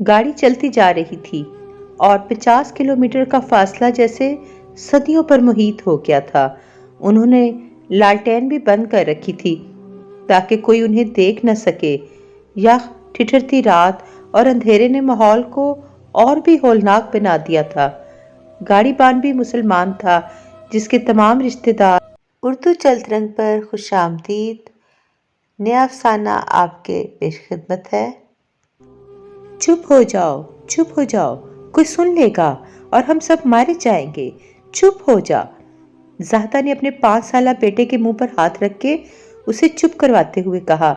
गाड़ी चलती जा रही थी और 50 किलोमीटर का फासला जैसे सदियों पर मुहित हो गया था। उन्होंने लालटेन भी बंद कर रखी थी ताकि कोई उन्हें देख न सके। यह ठिठुरती रात और अंधेरे ने माहौल को और भी होलनाक बना दिया था। गाड़ीबान भी मुसलमान था, जिसके तमाम रिश्तेदार। उर्दू चलतरंग पर खुशामदीद। नया अफसाना आपके पेश खिदमत है। चुप हो जाओ, चुप हो जाओ, कोई सुन लेगा और हम सब मारे जाएंगे। चुप हो जा। ज़ाहदा ने अपने 5 साला बेटे के मुंह पर हाथ रख के उसे चुप करवाते हुए कहा।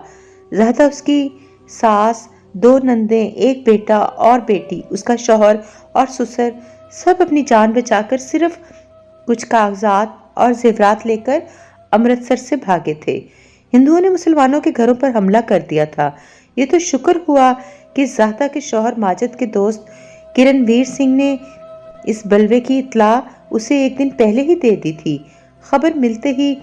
ज़ाहदा, उसकी सास, 2 नंदें, एक बेटा और बेटी, उसका शौहर और ससुर सब अपनी जान बचाकर सिर्फ कुछ कागजात और जेवरात लेकर अमृतसर से भागे थे। हिंदुओं ने मुसलमानों के घरों पर हमला कर दिया था। ये तो शुक्र हुआ कि ज़ाहदा के शौहर माजिद के दोस्त किरणवीर सिंह ने इस बलवे की इत्तला उसे एक दिन पहले ही दे दी थी। खबर मिलते ही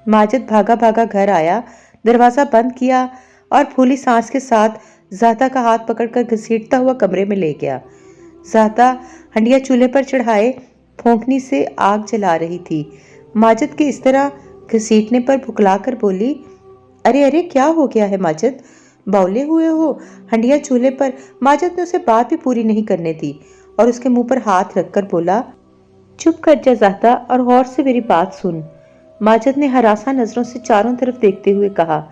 माजिद भागा भागा घर आया, दरवाज़ा बंद किया और फूली सांस के साथ ज़ाहदा का हाथ पकड़कर घसीटता हुआ कमरे में ले गया। ज़ाहदा हंडिया चूल्हे पर चढ़ाए फोंकनी से आग जला रही थी। माजिद के इस तरह घसीटने पर भुखला कर बोली, अरे अरे, क्या हो गया है माजिद? बावले हुए हो? हंडिया चूल्हे पर। माजिद ने उसे बात भी पूरी नहीं करने दी और उसके मुंह पर हाथ रखकर बोला, चुप कर जा ज़ाहदा और गौर से मेरी बात सुन। माजिद ने हरासा नजरों से चारों तरफ देखते हुए कहा,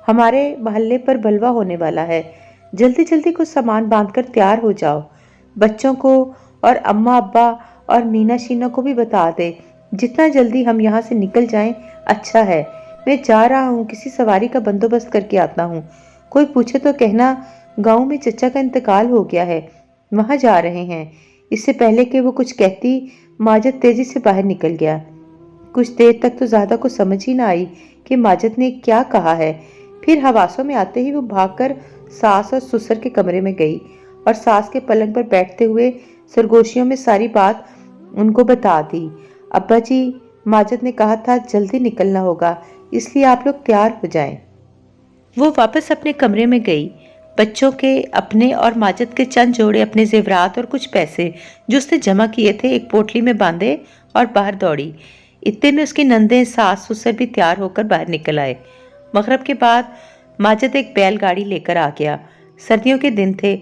हमारे मोहल्ले पर बलवा होने वाला है। जल्दी जल्दी कुछ सामान बांधकर तैयार हो जाओ। बच्चों को और अम्मा अब्बा और मीना शीना को भी बता दे। जितना जल्दी हम यहाँ से निकल जाएं अच्छा है। मैं जा रहा हूँ, किसी सवारी का बंदोबस्त करके आता हूँ। कोई पूछे तो कहना गांव में चचा का इंतकाल हो गया है, वहां जा रहे हैं। इससे पहले कि वो कुछ कहती, माजिद तेजी से बाहर निकल गया। कुछ देर तक तो ज़ाहदा को समझ ही ना आई कि माजिद ने क्या कहा है। फिर हवासों में आते ही वो भागकर सास और ससुर के कमरे में गई और सास के पलंग पर बैठते हुए सरगोशियों में सारी बात उनको बता दी। अब्बा जी, माजिद ने कहा था जल्दी निकलना होगा, इसलिए आप लोग तैयार हो जाएं। वो वापस अपने कमरे में गई। बच्चों के, अपने और माजिद के चंद जोड़े अपने जेवरात और कुछ पैसे जो उसने जमा किए थे एक पोटली में बांधे और बाहर दौड़ी। इतने में उसकी नंदें, सास ससुर भी तैयार होकर बाहर निकल आए। मगरिब के बाद माजिद एक बैलगाड़ी लेकर आ गया। सर्दियों के दिन थे,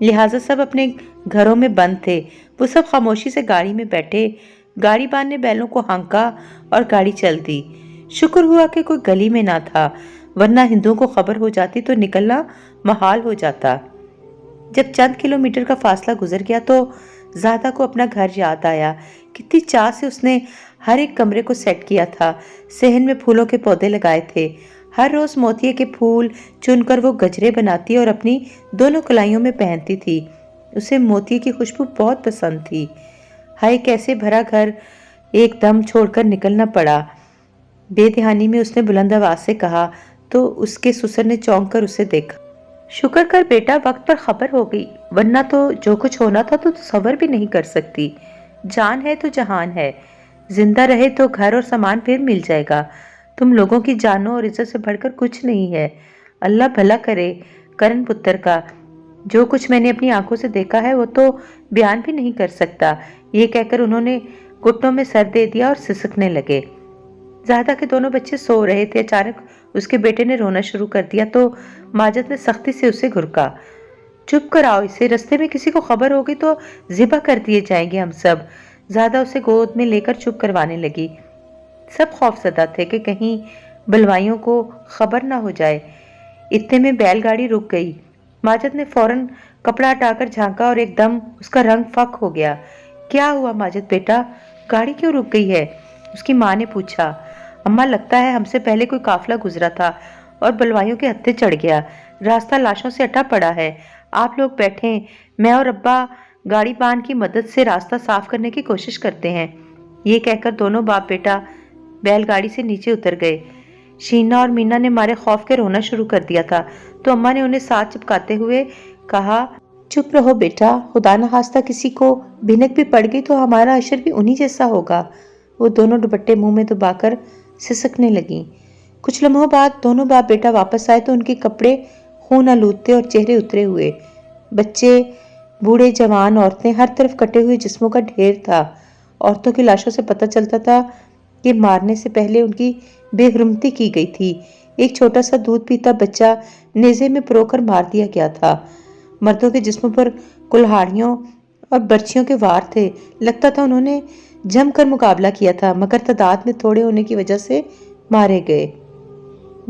लिहाजा सब अपने घरों में बंद थे। वो सब खामोशी से गाड़ी में बैठे। गाड़ीबान ने बैलों को हाँका और गाड़ी चल दी। शुक्र हुआ कि कोई गली में ना था, वरना हिंदुओं को खबर हो जाती तो निकलना महाल हो जाता। जब चंद किलोमीटर का फासला गुजर गया तो ज़ाहदा को अपना घर याद आया। कितनी चाह से उसने हर एक कमरे को सेट किया था। सहन में फूलों के पौधे लगाए थे। हर रोज मोतिये के फूल चुनकर वो गजरे बनाती और अपनी दोनों कलाइयों में पहनती थी। उसे मोतिये की खुशबू बहुत पसंद थी। हाय, कैसे भरा घर एकदम छोड़कर निकलना पड़ा। बेध्यानी में उसने बुलंद आवाज से कहा तो उसके ससुर ने चौंक कर उसे देखा। शुक्र कर बेटा, वक्त पर खबर हो गई, वरना तो जो कुछ होना था तो तसव्वुर भी नहीं कर सकती। जान है तो जहान है, जिंदा रहे तो घर और सामान फिर मिल जाएगा। तुम लोगों की जानों और इज्जत से बढ़कर कुछ नहीं है। अल्लाह भला करे करण पुत्र का। जो कुछ मैंने अपनी आंखों से देखा है वो तो बयान भी नहीं कर सकता। ये कहकर उन्होंने घुटनों में सर दे दिया और सिसकने लगे। ज़ाहदा के दोनों बच्चे सो रहे थे। अचानक उसके बेटे ने रोना शुरू कर दिया तो माजिद ने सख्ती से उसे घुरका। चुप कराओ इसे, रस्ते में किसी को खबर होगी तो ज़िबा कर दिए जाएंगे हम सब। ज़ाहदा उसे गोद में लेकर चुप करवाने लगी। सब खौफजदा थे कि कहीं बलवाइयों को खबर ना हो जाए। इतने में बैलगाड़ी रुक गई। माजिद ने फौरन कपड़ा हटाकर झांका और एकदम उसका रंग फक हो गया। क्या हुआ माजिद बेटा, गाड़ी क्यों रुक गई है? उसकी माँ ने पूछा। अम्मा, लगता है हमसे पहले कोई काफिला गुजरा था और बलवाइयों के हत्थे चढ़ गया। रास्ता लाशों से अटा पड़ा है। आप लोग बैठें, मैं और अब्बा गाड़ी बान की मदद से रास्ता साफ करने की कोशिश करते हैं। ये कहकर दोनों बाप बेटा बैलगाड़ी से नीचे उतर गए। शीना और मीना ने मारे खौफ के रोना शुरू कर दिया था तो अम्मा ने उन्हें साथ चिपकाते हुए कहा, चुप रहो बेटा, खुदा न खास्ता किसी को भिनक भी पड़ गई तो हमारा अशर भी उन्हीं जैसा होगा। वो दोनों दुपट्टे मुंह में दबाकर सिसकने लगी। कुछ लम्हों बाद दोनों बाप बेटा वापस आए तो उनके कपड़े खून आलूदते और चेहरे उतरे हुए। بچے، بوڑھے، جوان، عورتیں، ہر طرف کٹے ہوئے جسموں کا ڈھیر تھا۔ عورتوں کی لاشوں سے پتہ چلتا تھا کہ مارنے سے پہلے ان کی بے حرمتی کی گئی تھی۔ ایک چھوٹا سا دودھ پیتا بچہ نیزے میں پرو کر مار دیا گیا تھا۔ مردوں کے جسموں پر کلہاڑیوں اور برچھیوں کے وار تھے۔ لگتا تھا انہوں نے جم کر مقابلہ کیا تھا، مگر تعداد میں تھوڑے ہونے کی وجہ سے مارے گئے۔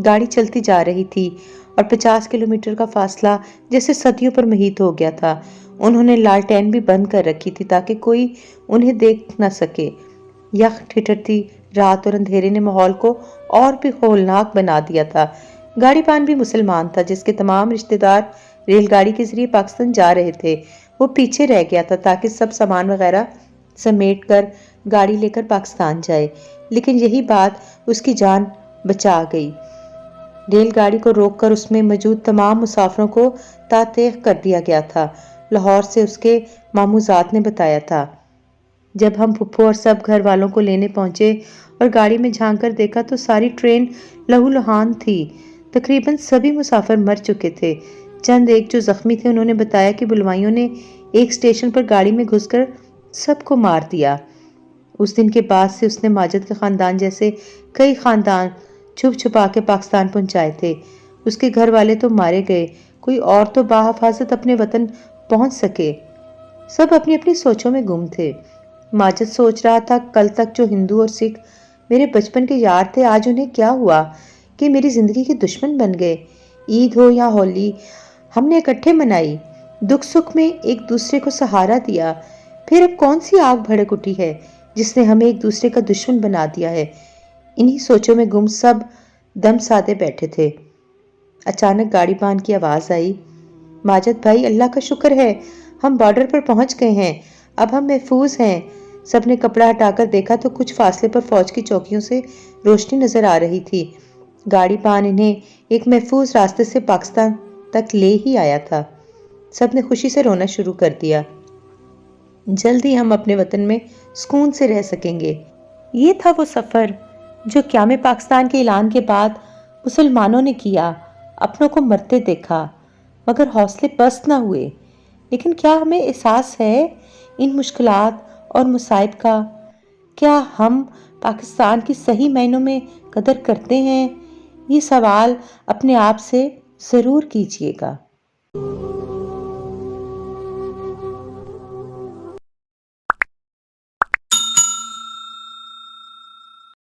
گاڑی چلتی جا رہی تھی اور 50 کلومیٹر کا فاصلہ جیسے صدیوں پر محیط ہو گیا تھا۔ انہوں نے لالٹین بھی بند کر رکھی تھی تاکہ کوئی انہیں دیکھ نہ سکے۔ یخ ٹھٹرتی رات اور اندھیرے نے ماحول کو اور بھی ہولناک بنا دیا تھا۔ گاڑی پان بھی مسلمان تھا، جس کے تمام رشتہ دار ریل گاڑی کے ذریعے پاکستان جا رہے تھے۔ وہ پیچھے رہ گیا تھا تاکہ سب سامان وغیرہ سمیٹ کر گاڑی لے کر پاکستان جائے، لیکن یہی بات اس کی جان بچا گئی۔ ریل گاڑی کو روک کر اس میں موجود تمام مسافروں کو تاطیق کر دیا گیا تھا۔ لاہور سے اس کے ماموزاد نے بتایا تھا۔ جب ہم پھپھو اور سب گھر والوں کو لینے پہنچے اور گاڑی میں جھانک کر دیکھا تو ساری ٹرین لہو لہان تھی۔ تقریباً سبھی مسافر مر چکے تھے۔ چند ایک جو زخمی تھے انہوں نے بتایا کہ بلوائیوں نے ایک اسٹیشن پر گاڑی میں گھس کر سب کو مار دیا۔ اس دن کے بعد سے اس نے ماجد کے خاندان جیسے کئی خاندان چھپ چھپا کے پاکستان پہنچائے تھے۔ اس کے گھر والے تو مارے گئے، کوئی اور تو بحفاظت اپنے وطن پہنچ سکے۔ سب اپنی اپنی سوچوں میں گم تھے۔ ماجد سوچ رہا تھا، کل تک جو ہندو اور سکھ میرے بچپن کے یار تھے، آج انہیں کیا ہوا کہ میری زندگی کے دشمن بن گئے۔ عید ہو یا ہولی، ہم نے اکٹھے منائی، دکھ سکھ میں ایک دوسرے کو سہارا دیا، پھر اب کون سی آگ بھڑک اٹھی ہے جس نے ہمیں ایک دوسرے کا دشمن بنا دیا ہے۔ انہی سوچوں میں گم سب دم سادے بیٹھے تھے۔ اچانک گاڑی پان کی آواز آئی، ماجد بھائی، اللہ کا شکر ہے ہم بارڈر پر پہنچ گئے ہیں، اب ہم محفوظ ہیں۔ سب نے کپڑا ہٹا کر دیکھا تو کچھ فاصلے پر فوج کی چوکیوں سے روشنی نظر آ رہی تھی۔ گاڑی پان انہیں ایک محفوظ راستے سے پاکستان تک لے ہی آیا تھا۔ سب نے خوشی سے رونا شروع کر دیا۔ جلد ہی ہم اپنے وطن میں سکون سے رہ سکیں گے۔ یہ تھا وہ سفر جو قیام پاکستان کے اعلان کے بعد مسلمانوں نے کیا۔ اپنوں کو مرتے دیکھا مگر حوصلے پست نہ ہوئے۔ لیکن کیا ہمیں احساس ہے ان مشکلات اور مصائب کا؟ کیا ہم پاکستان کی صحیح معنوں میں قدر کرتے ہیں؟ یہ سوال اپنے آپ سے ضرور کیجیے گا۔